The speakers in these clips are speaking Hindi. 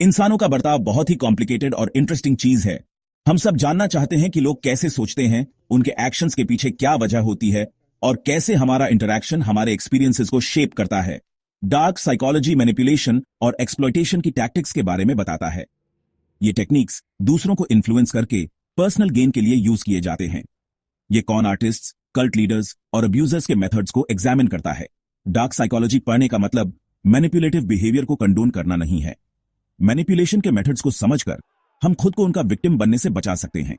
इंसानों का बर्ताव बहुत ही कॉम्प्लिकेटेड और इंटरेस्टिंग चीज है। हम सब जानना चाहते हैं कि लोग कैसे सोचते हैं, उनके एक्शंस के पीछे क्या वजह होती है और कैसे हमारा इंटरैक्शन हमारे एक्सपीरियंसेस को शेप करता है। डार्क साइकोलॉजी मैनिपुलेशन और एक्सप्लॉयटेशन की टैक्टिक्स के बारे में बताता है। ये टेक्निक्स दूसरों को इन्फ्लुएंस करके पर्सनल गेन के लिए यूज किए जाते हैं। ये कॉन आर्टिस्ट्स, कल्ट लीडर्स और अब्यूजर्स के मेथड्स को एग्जामिन करता है। डार्क साइकोलॉजी पढ़ने का मतलब मैनिपुलेटिव बिहेवियर को कंडोन करना नहीं है। मैनिपुलेशन के मेथड्स को समझकर हम खुद को उनका विक्टिम बनने से बचा सकते हैं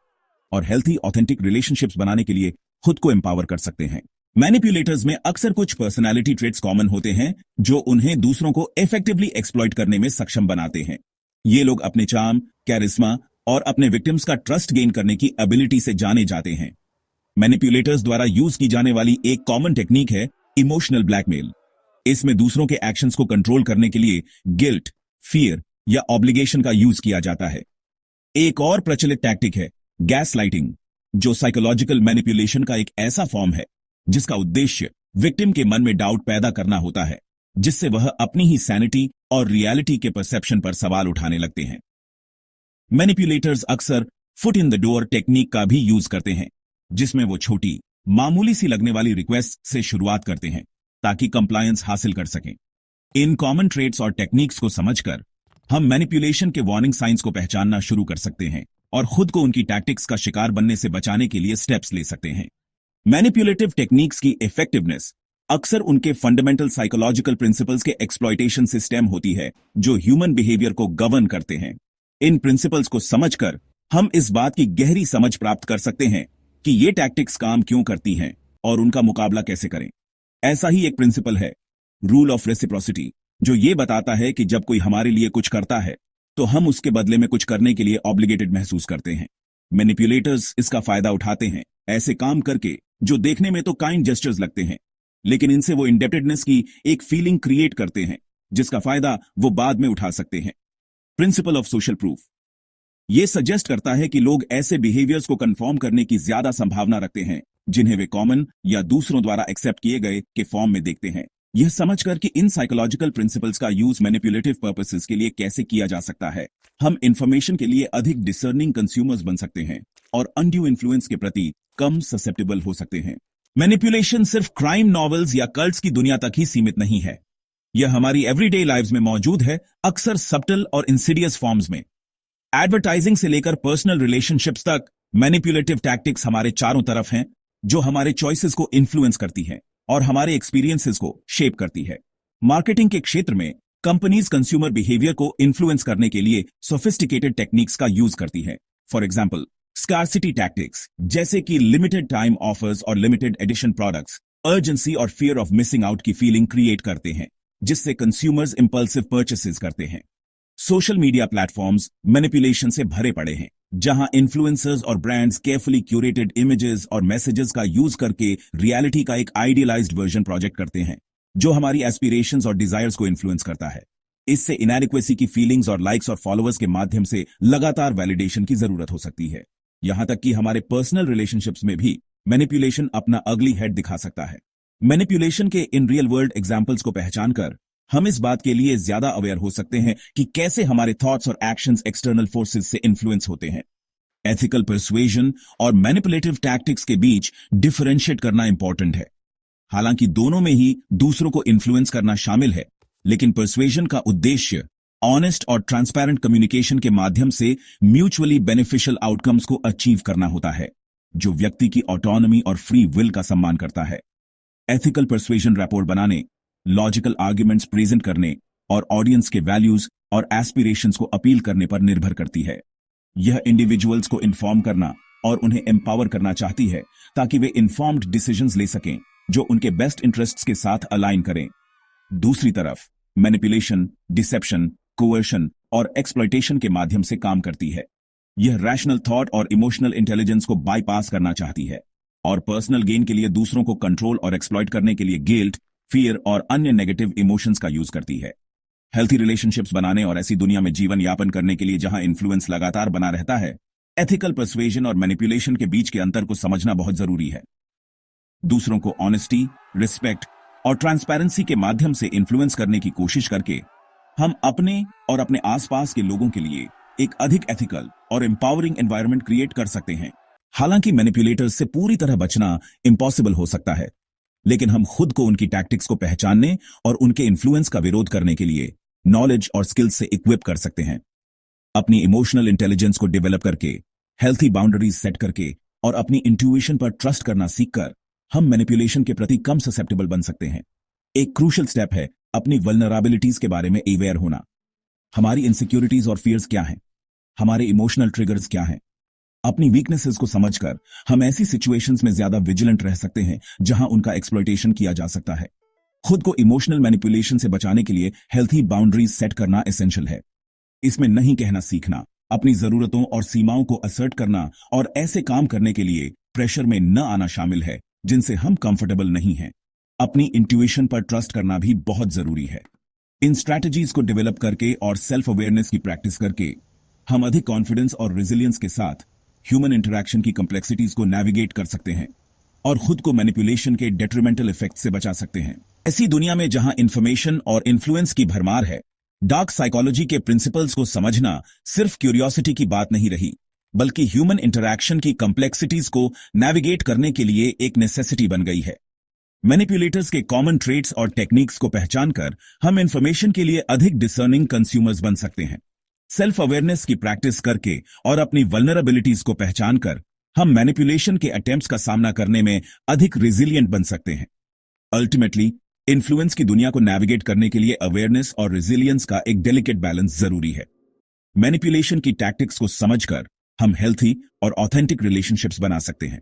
और हेल्थी ऑथेंटिक रिलेशनशिप्स बनाने के लिए खुद को एम्पावर कर सकते हैं। मैनिपुलेटर्स में अक्सर कुछ पर्सनालिटी ट्रेट्स कॉमन होते हैं जो उन्हें दूसरों को इफेक्टिवली एक्सप्लॉइट करने में सक्षम बनाते हैं। ये लोग अपने चार्म, कैरिस्मा और अपने विक्टिम्स का ट्रस्ट गेन करने की एबिलिटी से जाने जाते हैं। मैनिपुलेटर्स द्वारा यूज की जाने वाली एक कॉमन टेक्निक है इमोशनल ब्लैकमेल। इसमें दूसरों के एक्शंस को कंट्रोल करने के लिए गिल्ट, फियर या ऑब्लिगेशन का यूज किया जाता है। एक और प्रचलित टैक्टिक है गैसलाइटिंग, जो साइकोलॉजिकल मैनिपुलेशन का एक ऐसा फॉर्म है जिसका उद्देश्य विक्टिम के मन में डाउट पैदा करना होता है, जिससे वह अपनी ही सैनिटी और रियलिटी के परसेप्शन पर सवाल उठाने लगते हैं। मैनिपुलेटर्स अक्सर foot in the door technique का भी यूज करते हैं, जिसमें वो छोटी, मामूली सी लगने वाली रिक्वेस्ट से शुरुआत करते हैं ताकि कंप्लायंस हासिल कर सकें। इन कॉमन ट्रेट्स और टेक्निक्स को समझकर हम मैनिपुलेशन के वार्निंग साइंस को पहचानना शुरू कर सकते हैं और खुद को उनकी टैक्टिक्स का शिकार बनने से बचाने के लिए स्टेप्स ले सकते हैं। मैनिपुलेटिव टेक्निक्स की इफेक्टिवनेस अक्सर उनके फंडामेंटल साइकोलॉजिकल प्रिंसिपल्स के एक्सप्लॉयटेशन से स्टेम होती है, जो ह्यूमन बिहेवियर को गवर्न करते हैं। इन प्रिंसिपल्स को समझकर हम इस बात की गहरी समझ प्राप्त कर सकते हैं कि ये टैक्टिक्स काम क्यों करती हैं और उनका मुकाबला कैसे करें। ऐसा ही एक प्रिंसिपल है रूल ऑफ रेसिप्रोसिटी, जो ये बताता है कि जब कोई हमारे लिए कुछ करता है तो हम उसके बदले में कुछ करने के लिए ऑब्लिगेटेड महसूस करते हैं। मैनिपुलेटर्स इसका फायदा उठाते हैं, ऐसे काम करके जो देखने में तो काइंड जेस्चर्स लगते हैं, लेकिन इनसे वो इंडेप्टेडनेस की एक फीलिंग क्रिएट करते हैं जिसका फायदा वो बाद में उठा सकते हैं। प्रिंसिपल ऑफ सोशल प्रूफ ये सजेस्ट करता है कि लोग ऐसे बिहेवियर्स को कंफर्म करने की ज्यादा संभावना रखते हैं जिन्हें वे कॉमन या दूसरों द्वारा एक्सेप्ट किए गए के फॉर्म में देखते हैं। यह समझकर कि इन साइकोलॉजिकल प्रिंसिपल्स का यूज मैनिपुलेटिव पर्पसेस के लिए कैसे किया जा सकता है, हम इंफॉर्मेशन के लिए अधिक डिसर्निंग कंज्यूमर्स बन सकते हैं और अनड्यू इन्फ्लुएंस के प्रति कम ससेप्टेबल हो सकते हैं। मैनिपुलेशन सिर्फ क्राइम नॉवेल्स या कल्ट्स की दुनिया तक ही सीमित नहीं है। यह हमारी एवरीडे लाइव्स में मौजूद है, अक्सर सब्टल और इंसिडियस फॉर्म्स में। एडवर्टाइजिंग से लेकर पर्सनल रिलेशनशिप्स तक मैनिपुलेटिव टैक्टिक्स हमारे चारों तरफ हैं, जो हमारे चॉइसेस को इन्फ्लुएंस करती हैं और हमारे एक्सपीरियंसेस को शेप करती है। मार्केटिंग के क्षेत्र में कंपनीज कंज्यूमर बिहेवियर को इन्फ्लुएंस करने के लिए सोफिस्टिकेटेड टेक्निक्स का यूज करती है। फॉर एग्जांपल, स्कार्सिटी टैक्टिक्स, जैसे कि लिमिटेड टाइम ऑफर्स और लिमिटेड एडिशन प्रोडक्ट्स, अर्जेंसी और फियर ऑफ मिसिंग आउट की फीलिंग क्रिएट करते हैं, जिससे कंज्यूमर्स इंपल्सिव परचेसेस करते हैं। सोशल मीडिया प्लेटफॉर्म्स मैनिपुलेशन से भरे पड़े हैं, जहां इन्फ्लुएंसर्स और ब्रांड्स केयरफुली क्यूरेटेड इमेजेस और मैसेजेस का यूज करके रियलिटी का एक आइडियलाइज्ड वर्जन प्रोजेक्ट करते हैं, जो हमारी एस्पिरेशंस और डिजायर्स को इन्फ्लुएंस करता है। इससे इनएडिक्वेसी की फीलिंग्स और लाइक्स और फॉलोअर्स के माध्यम से लगातार वैलिडेशन की जरूरत हो सकती है। यहां तक कि हमारे पर्सनल रिलेशनशिप्स में भी मैनिपुलेशन अपना अगली हेड दिखा सकता है। मैनिपुलेशन के इन रियल वर्ल्ड एग्जाम्पल्स को पहचानकर हम इस बात के लिए ज्यादा अवेयर हो सकते हैं कि कैसे हमारे थॉट्स और एक्शंस एक्सटर्नल फोर्सेस से इन्फ्लुएंस होते हैं। एथिकल पर्सुएजन और मैनिपुलेटिव टैक्टिक्स के बीच डिफरेंशिएट करना इंपॉर्टेंट है। हालांकि दोनों में ही दूसरों को इन्फ्लुएंस करना शामिल है, लेकिन पर्सुएजन का उद्देश्य ऑनेस्ट और ट्रांसपेरेंट कम्युनिकेशन के माध्यम से म्यूचुअली बेनिफिशियल आउटकम्स को अचीव करना होता है, जो व्यक्ति की ऑटोनॉमी और फ्री विल का सम्मान करता है। एथिकल पर्सुएजन रैपोर्ट बनाने, लॉजिकल आर्ग्यूमेंट्स प्रेजेंट करने और ऑडियंस के वैल्यूज और एस्पिरेशंस को अपील करने पर निर्भर करती है। यह इंडिविजुअल्स को इन्फॉर्म करना और उन्हें एम्पावर करना चाहती है ताकि वे इन्फॉर्म्ड डिसीजंस ले सकें जो उनके बेस्ट इंटरेस्ट्स के साथ अलाइन करें। दूसरी तरफ मैनिपुलेशन, डिसेप्शन, कोवर्शन और एक्सप्लॉयटेशन के माध्यम से काम करती है। यह रैशनल थॉट और इमोशनल इंटेलिजेंस को बाईपास करना चाहती है और पर्सनल गेन के लिए दूसरों को कंट्रोल और एक्सप्लॉयट करने के लिए गिल्ट, फियर और अन्य नेगेटिव इमोशंस का यूज करती है। हेल्थी रिलेशनशिप्स बनाने और ऐसी दुनिया में जीवन यापन करने के लिए जहां इन्फ्लुएंस लगातार बना रहता है, एथिकल पर्सुएजन और मैनिपुलेशन के बीच के अंतर को समझना बहुत जरूरी है। दूसरों को ऑनेस्टी, रिस्पेक्ट और ट्रांसपेरेंसी के माध्यम से इन्फ्लुएंस करने की कोशिश करके हम अपने और अपने आसपास के लोगों के लिए एक अधिक एथिकल और एम्पावरिंग एनवायरनमेंट क्रिएट कर सकते हैं। हालांकि मैनिपुलेटर्स से पूरी तरह बचना इम्पॉसिबल हो सकता है, लेकिन हम खुद को उनकी टैक्टिक्स को पहचानने और उनके इन्फ्लुएंस का विरोध करने के लिए नॉलेज और स्किल्स से इक्विप कर सकते हैं। अपनी इमोशनल इंटेलिजेंस को डेवलप करके, हेल्थी बाउंड्रीज सेट करके और अपनी इंट्यूशन पर ट्रस्ट करना सीखकर हम मैनिपुलेशन के प्रति कम ससेप्टेबल बन सकते हैं। एक क्रूशियल स्टेप है अपनी वल्नरेबिलिटीज के बारे में अवेयर होना। हमारी इनसिक्योरिटीज और फियर्स क्या हैं? हमारे इमोशनल ट्रिगर्स क्या हैं? अपनी वीकनेसेस को समझकर हम ऐसी सिचुएशंस में ज्यादा विजिलेंट रह सकते हैं जहां उनका एक्सप्लॉयटेशन किया जा सकता है। खुद को इमोशनल मैनिपुलेशन से बचाने के लिए हेल्थी बाउंड्रीज सेट करना एसेंशियल है। इसमें नहीं कहना सीखना, अपनी जरूरतों और सीमाओं को असर्ट करना और ऐसे काम करने के लिए प्रेशर में न आना शामिल है जिनसे हम कंफर्टेबल नहीं हैं। अपनी इंट्यूशन पर ट्रस्ट करना भी बहुत जरूरी है। इन स्ट्रैटेजीज को डेवलप करके और सेल्फ अवेयरनेस की प्रैक्टिस करके हम अधिक कॉन्फिडेंस और रेजिलियंस के साथ ह्यूमन इंटरैक्शन की कॉम्प्लेक्सिटीज को नेविगेट कर सकते हैं और खुद को मैनिपुलेशन के डेट्रीमेंटल इफेक्ट से बचा सकते हैं। ऐसी दुनिया में जहां इंफॉर्मेशन और इन्फ्लुएंस की भरमार है, डार्क साइकोलॉजी के प्रिंसिपल्स को समझना सिर्फ क्यूरियोसिटी की बात नहीं रही, बल्कि ह्यूमन इंटरैक्शन की कॉम्प्लेक्सिटीज को नेविगेट करने के लिए एक नेसेसिटी बन गई है। मैनिपुलेटर्स के कॉमन ट्रेट्स और टेक्निक्स को पहचानकर हम इंफॉर्मेशन के लिए अधिक डिसर्निंग कंज्यूमर्स बन सकते हैं। सेल्फ अवेयरनेस की प्रैक्टिस करके और अपनी वल्नरेबिलिटीज को पहचानकर हम मैनिपुलेशन के अटेम्प्ट्स का सामना करने में अधिक रेजिलिएंट बन सकते हैं। अल्टीमेटली, इन्फ्लुएंस की दुनिया को नेविगेट करने के लिए अवेयरनेस और रेजिलियंस का एक डेलिकेट बैलेंस जरूरी है। मैनिपुलेशन की टैक्टिक्स को समझकर हम हेल्थी और ऑथेंटिक रिलेशनशिप्स बना सकते हैं।